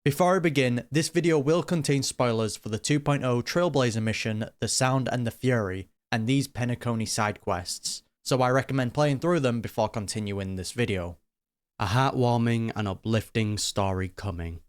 Before I begin, this video will contain spoilers for the 2.0 Trailblazer mission, the Sound and the Fury, and these Penacony side quests, so I recommend playing through them before continuing this video. A heartwarming and uplifting story coming.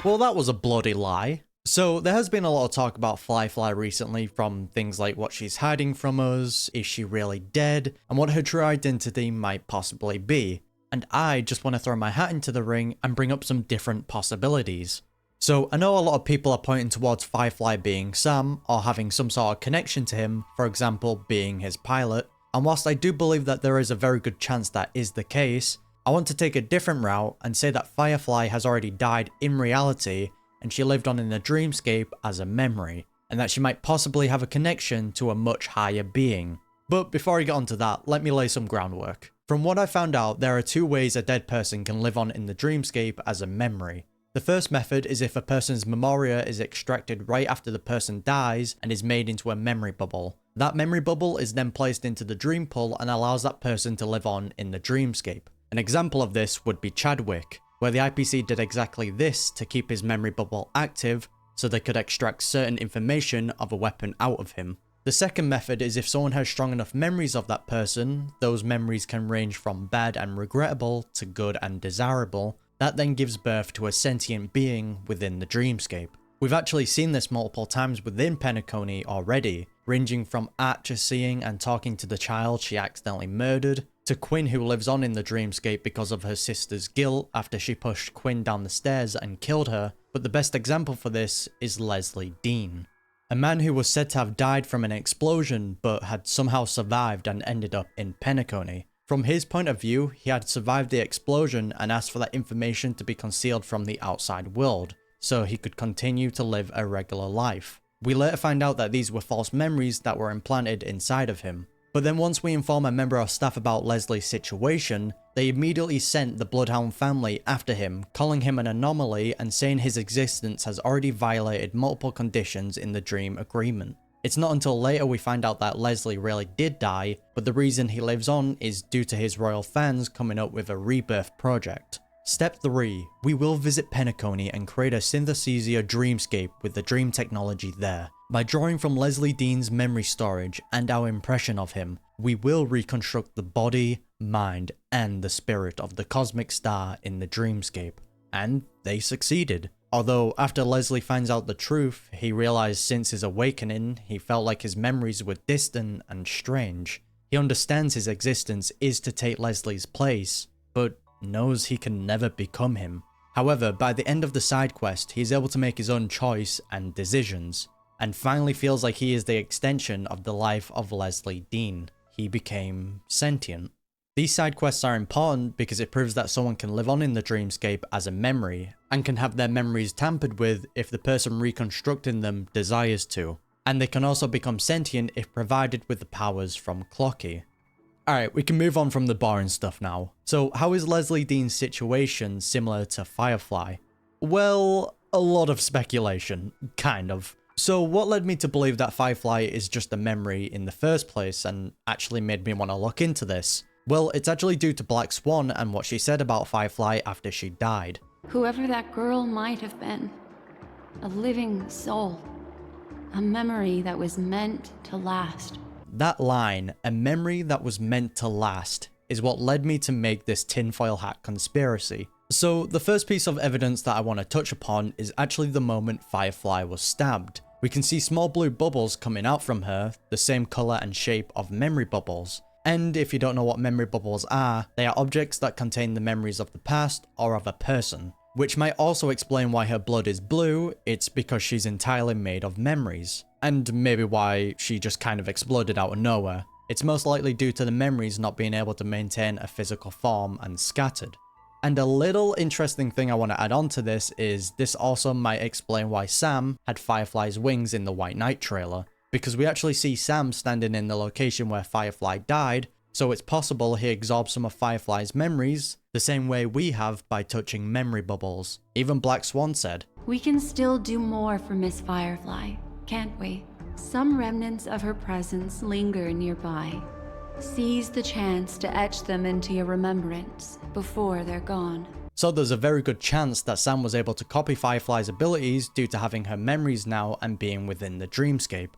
Well, that was a bloody lie. So there has been a lot of talk about Firefly recently, from things like what she's hiding from us, is she really dead, and what her true identity might possibly be. And I just want to throw my hat into the ring and bring up some different possibilities. So I know a lot of people are pointing towards Firefly being Sam, or having some sort of connection to him, for example being his pilot, and whilst I do believe that there is a very good chance that is the case, I want to take a different route and say that Firefly has already died in reality and she lived on in the dreamscape as a memory, and that she might possibly have a connection to a much higher being. But before I get onto that, let me lay some groundwork. From what I found out, there are two ways a dead person can live on in the dreamscape as a memory. The first method is if a person's memoria is extracted right after the person dies and is made into a memory bubble. That memory bubble is then placed into the dream pool and allows that person to live on in the dreamscape. An example of this would be Chadwick, where the IPC did exactly this to keep his memory bubble active so they could extract certain information of a weapon out of him. The second method is if someone has strong enough memories of that person, those memories can range from bad and regrettable to good and desirable, that then gives birth to a sentient being within the dreamscape. We've actually seen this multiple times within Penacony already, ranging from Archer seeing and talking to the child she accidentally murdered, to Quinn who lives on in the dreamscape because of her sister's guilt after she pushed Quinn down the stairs and killed her, but the best example for this is Leslie Dean. A man who was said to have died from an explosion but had somehow survived and ended up in Penacony. From his point of view, he had survived the explosion and asked for that information to be concealed from the outside world, so he could continue to live a regular life. We later find out that these were false memories that were implanted inside of him. But then once we inform a member of staff about Leslie's situation, they immediately sent the Bloodhound family after him, calling him an anomaly and saying his existence has already violated multiple conditions in the dream agreement. It's not until later we find out that Leslie really did die, but the reason he lives on is due to his royal fans coming up with a rebirth project. Step 3. We will visit Penacony and create a synthesia dreamscape with the dream technology there. By drawing from Leslie Dean's memory storage and our impression of him, we will reconstruct the body, mind, and the spirit of the cosmic star in the dreamscape. And they succeeded. Although after Leslie finds out the truth, he realized since his awakening, he felt like his memories were distant and strange. He understands his existence is to take Leslie's place, but knows he can never become him. However, by the end of the side quest, he is able to make his own choice and decisions, and finally feels like he is the extension of the life of Leslie Dean. He became sentient. These side quests are important because it proves that someone can live on in the dreamscape as a memory, and can have their memories tampered with if the person reconstructing them desires to. And they can also become sentient if provided with the powers from Clocky. Alright, we can move on from the boring stuff now. So how is Leslie Dean's situation similar to Firefly? Well, a lot of speculation, kind of. So what led me to believe that Firefly is just a memory in the first place and actually made me want to look into this? Well, it's actually due to Black Swan and what she said about Firefly after she died. Whoever that girl might have been, a living soul, a memory that was meant to last. That line, a memory that was meant to last, is what led me to make this tinfoil hat conspiracy. So the first piece of evidence that I want to touch upon is actually the moment Firefly was stabbed. We can see small blue bubbles coming out from her, the same color and shape of memory bubbles. And if you don't know what memory bubbles are, they are objects that contain the memories of the past or of a person. Which might also explain why her blood is blue, it's because she's entirely made of memories. And maybe why she just kind of exploded out of nowhere. It's most likely due to the memories not being able to maintain a physical form and scattered. And a little interesting thing I want to add on to this is this also might explain why Sam had Firefly's wings in the White Knight trailer. Because we actually see Sam standing in the location where Firefly died, so it's possible he absorbed some of Firefly's memories the same way we have by touching memory bubbles. Even Black Swan said, We can still do more for Miss Firefly, can't we? Some remnants of her presence linger nearby. Seize the chance to etch them into your remembrance before they're gone. So there's a very good chance that Sam was able to copy Firefly's abilities due to having her memories now and being within the dreamscape.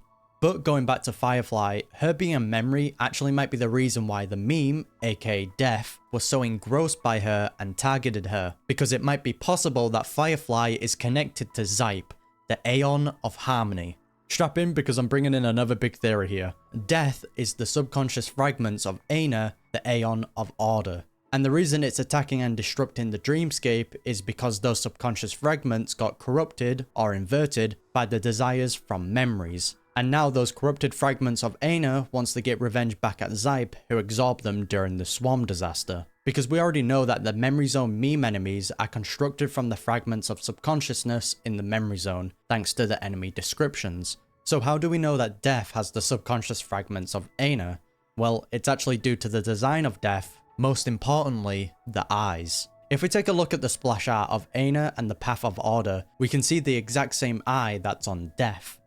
But going back to Firefly, her being a memory actually might be the reason why the meme, aka Death, was so engrossed by her and targeted her, because it might be possible that Firefly is connected to Zype, the Aeon of Harmony. Strap in because I'm bringing in another big theory here. Death is the subconscious fragments of Aina, the Aeon of Order. And the reason it's attacking and destructing the dreamscape is because those subconscious fragments got corrupted or inverted by the desires from memories. And now those corrupted fragments of Aina wants to get revenge back at Zype, who absorbed them during the Swarm disaster. Because we already know that the Memory Zone meme enemies are constructed from the fragments of subconsciousness in the Memory Zone, thanks to the enemy descriptions. So how do we know that Death has the subconscious fragments of Aina? Well, it's actually due to the design of Death, most importantly, the eyes. If we take a look at the splash art of Aina and the Path of Order, we can see the exact same eye that's on Death.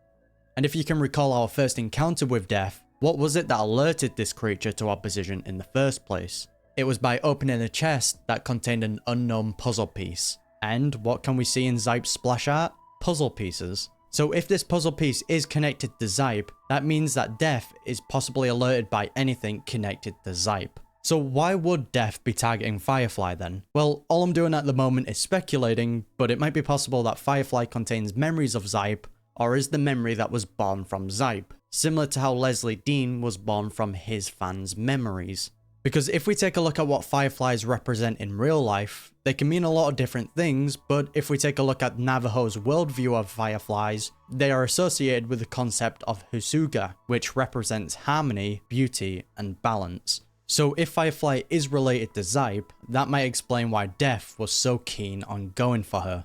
And if you can recall our first encounter with Death, what was it that alerted this creature to our position in the first place? It was by opening a chest that contained an unknown puzzle piece. And what can we see in Zype's splash art? Puzzle pieces. So if this puzzle piece is connected to Zype, that means that Death is possibly alerted by anything connected to Zype. So why would Death be targeting Firefly then? Well, all I'm doing at the moment is speculating, but it might be possible that Firefly contains memories of Zype, or is the memory that was born from Zype, similar to how Leslie Dean was born from his fans' memories. Because if we take a look at what Fireflies represent in real life, they can mean a lot of different things, but if we take a look at Navajo's worldview of Fireflies, they are associated with the concept of Husuga, which represents harmony, beauty, and balance. So if Firefly is related to Zype, that might explain why Death was so keen on going for her.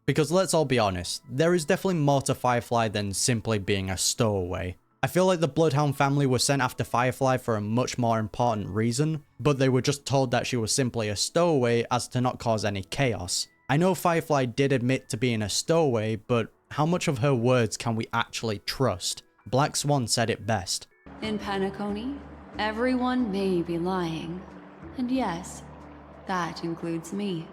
Because let's all be honest, there is definitely more to Firefly than simply being a stowaway. I feel like the Bloodhound family was sent after Firefly for a much more important reason, but they were just told that she was simply a stowaway as to not cause any chaos. I know Firefly did admit to being a stowaway, but how much of her words can we actually trust? Black Swan said it best. In Penacony, everyone may be lying. And yes, that includes me.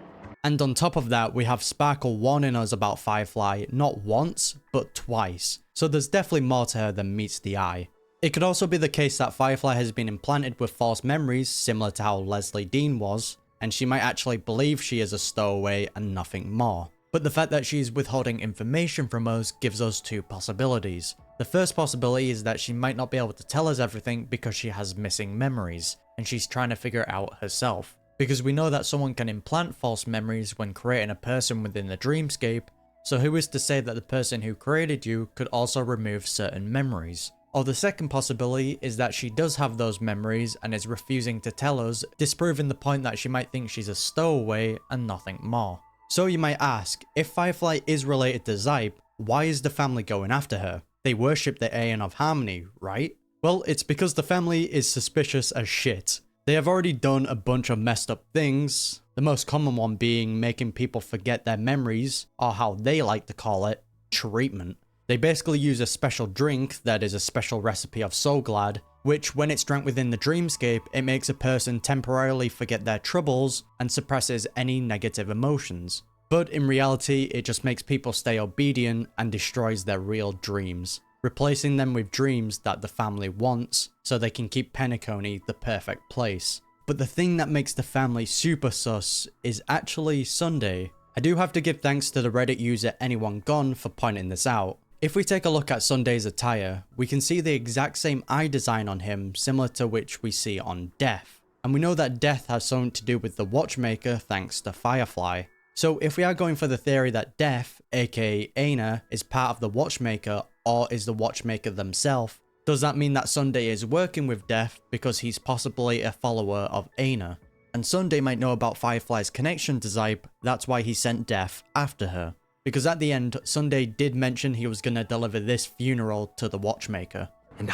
And on top of that, we have Sparkle warning us about Firefly not once, but twice. So there's definitely more to her than meets the eye. It could also be the case that Firefly has been implanted with false memories, similar to how Leslie Dean was, and she might actually believe she is a stowaway and nothing more. But the fact that she's withholding information from us gives us two possibilities. The first possibility is that she might not be able to tell us everything because she has missing memories, and she's trying to figure it out herself. Because we know that someone can implant false memories when creating a person within the dreamscape, so who is to say that the person who created you could also remove certain memories? Or the second possibility is that she does have those memories and is refusing to tell us, disproving the point that she might think she's a stowaway and nothing more. So you might ask, if Firefly is related to Zype, why is the family going after her? They worship the Aeon of Harmony, right? Well, it's because the family is suspicious as shit. They have already done a bunch of messed up things, the most common one being making people forget their memories, or how they like to call it, treatment. They basically use a special drink that is a special recipe of Soulglad, which when it's drank within the dreamscape, it makes a person temporarily forget their troubles and suppresses any negative emotions. But in reality, it just makes people stay obedient and destroys their real dreams, replacing them with dreams that the family wants, so they can keep Penacony the perfect place. But the thing that makes the family super sus is actually Sunday. I do have to give thanks to the Reddit user AnyoneGone for pointing this out. If we take a look at Sunday's attire, we can see the exact same eye design on him, similar to which we see on Death. And we know that Death has something to do with the Watchmaker thanks to Firefly. So if we are going for the theory that Death, aka Aina, is part of the Watchmaker or is the Watchmaker themselves, does that mean that Sunday is working with Death because he's possibly a follower of Aina? And Sunday might know about Firefly's connection to Zype, that's why he sent Death after her. Because at the end, Sunday did mention he was going to deliver this funeral to the Watchmaker. And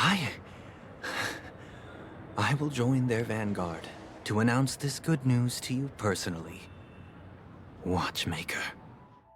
I will join their vanguard to announce this good news to you personally. Watchmaker.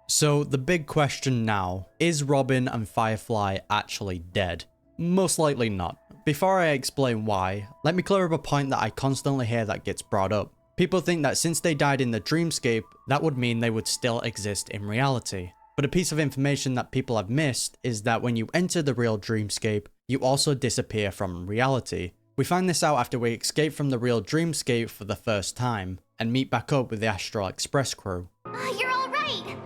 So the big question now, is Robin and Firefly actually dead? Most likely not. Before I explain why, let me clear up a point that I constantly hear that gets brought up. People think that since they died in the dreamscape, that would mean they would still exist in reality. But a piece of information that people have missed is that when you enter the real dreamscape, you also disappear from reality. We find this out after we escape from the real dreamscape for the first time, and meet back up with the Astral Express crew. You're all right.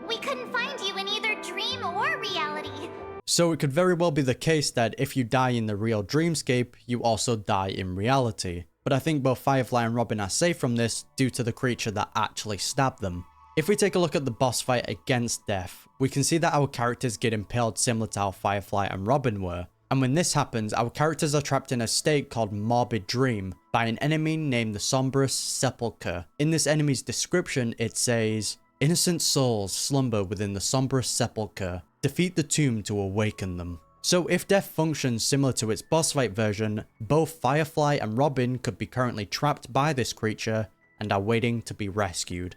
We couldn't find you in either dream or reality. So it could very well be the case that if you die in the real dreamscape, you also die in reality. But I think both Firefly and Robin are safe from this due to the creature that actually stabbed them. If we take a look at the boss fight against Death, we can see that our characters get impaled similar to how Firefly and Robin were. And when this happens, our characters are trapped in a state called Morbid Dream by an enemy named the Sombrous Sepulchre. In this enemy's description, it says, "Innocent souls slumber within the Sombrous Sepulchre. Defeat the tomb to awaken them." So if Death functions similar to its boss fight version, both Firefly and Robin could be currently trapped by this creature and are waiting to be rescued.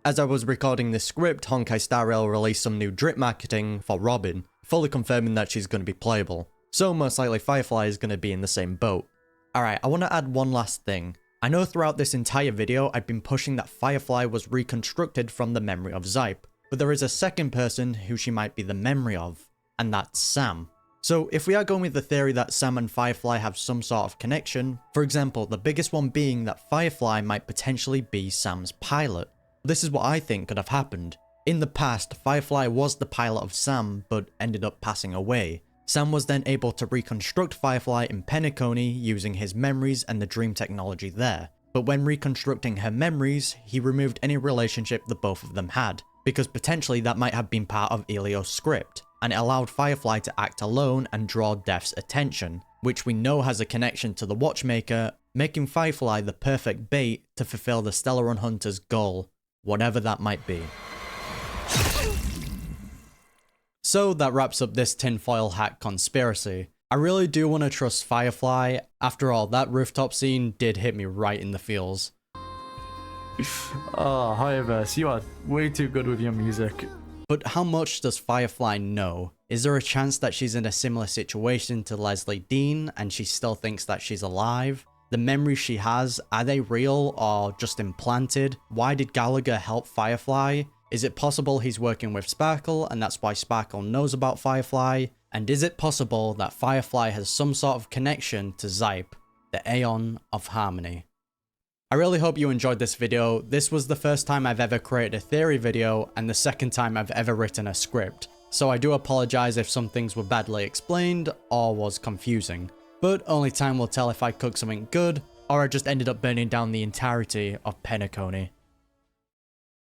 As I was recording this script, Honkai Star Rail released some new drip marketing for Robin, fully confirming that she's going to be playable. So most likely Firefly is going to be in the same boat. Alright, I want to add one last thing. I know throughout this entire video I've been pushing that Firefly was reconstructed from the memory of Zype, but there is a second person who she might be the memory of, and that's Sam. So if we are going with the theory that Sam and Firefly have some sort of connection, for example, the biggest one being that Firefly might potentially be Sam's pilot. This is what I think could have happened. In the past, Firefly was the pilot of Sam, but ended up passing away. Sam was then able to reconstruct Firefly in Penacony using his memories and the dream technology there. But when reconstructing her memories, he removed any relationship the both of them had, because potentially that might have been part of Elio's script, and it allowed Firefly to act alone and draw Death's attention, which we know has a connection to the Watchmaker, making Firefly the perfect bait to fulfill the Stellar Run Hunter's goal, whatever that might be. So that wraps up this tinfoil hat conspiracy. I really do want to trust Firefly. After all, that rooftop scene did hit me right in the feels. Oh, Hyaverse, you are way too good with your music. But how much does Firefly know? Is there a chance that she's in a similar situation to Leslie Dean and she still thinks that she's alive? The memories she has, are they real or just implanted? Why did Gallagher help Firefly? Is it possible he's working with Sparkle and that's why Sparkle knows about Firefly? And is it possible that Firefly has some sort of connection to Zype, the Aeon of Harmony? I really hope you enjoyed this video. This was the first time I've ever created a theory video and the second time I've ever written a script. So I do apologize if some things were badly explained or was confusing. But only time will tell if I cooked something good or I just ended up burning down the entirety of Penacony.